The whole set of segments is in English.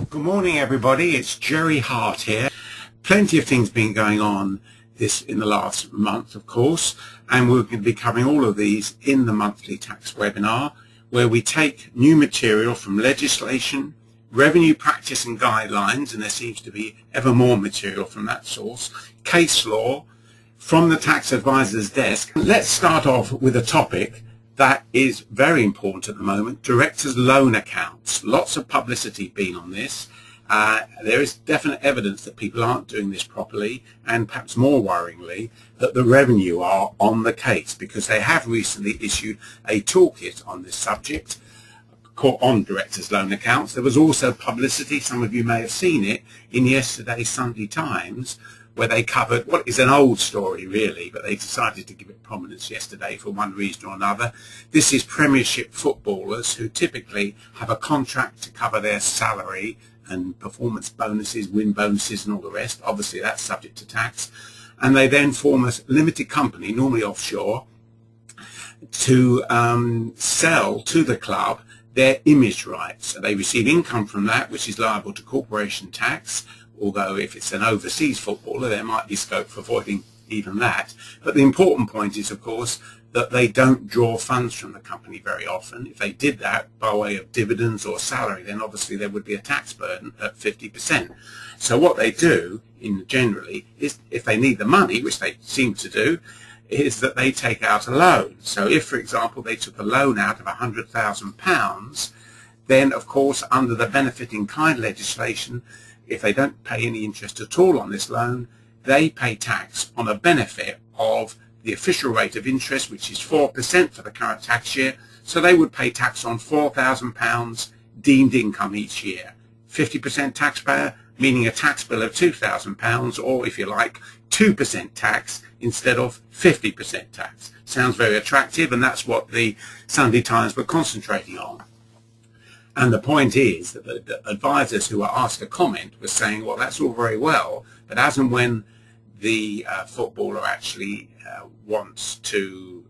Good morning, everybody. It's Jerry Hart here. Plenty of things been going on in the last month, of course, and we're going to be covering all of these in the monthly tax webinar, where we take new material from legislation, revenue practice and guidelines, and there seems to be ever more material from that source, case law, from the tax advisor's desk. Let's start off with a topic that is very important at the moment: directors' loan accounts. Lots of publicity been on this. There is definite evidence that people aren't doing this properly, and perhaps more worryingly, that the revenue are on the case, because they have recently issued a toolkit on this subject on directors' loan accounts. There was also publicity, some of you may have seen it, in yesterday's Sunday Times, where they covered what is an old story really, but they decided to give it prominence yesterday for one reason or another. This is Premiership footballers who typically have a contract to cover their salary and performance bonuses, win bonuses and all the rest. Obviously that's subject to tax. And they then form a limited company, normally offshore, to sell to the club their image rights. So they receive income from that, which is liable to corporation tax, although if it's an overseas footballer, there might be scope for avoiding even that. But the important point is, of course, that they don't draw funds from the company very often. If they did that by way of dividends or salary, then obviously there would be a tax burden at 50%. So what they do, generally, is if they need the money, which they seem to do, is that they take out a loan. So if, for example, they took a loan out of £100,000, then, of course, under the benefit in kind legislation, if they don't pay any interest at all on this loan, they pay tax on a benefit of the official rate of interest, which is 4% for the current tax year. So they would pay tax on £4,000 deemed income each year. 50% taxpayer, meaning a tax bill of £2,000, or if you like, 2% tax instead of 50% tax. Sounds very attractive, and that's what the Sunday Times were concentrating on. And the point is that the advisors who were asked a comment were saying, well, that's all very well, but as and when the footballer actually wants to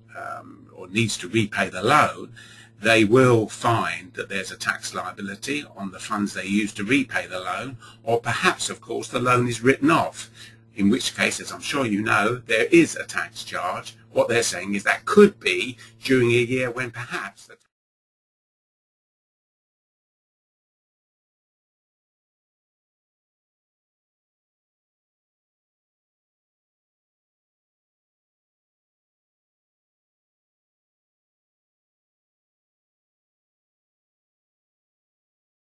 or needs to repay the loan, they will find that there's a tax liability on the funds they use to repay the loan, or perhaps, of course, the loan is written off, in which case, as I'm sure you know, there is a tax charge. What they're saying is that could be during a year when perhaps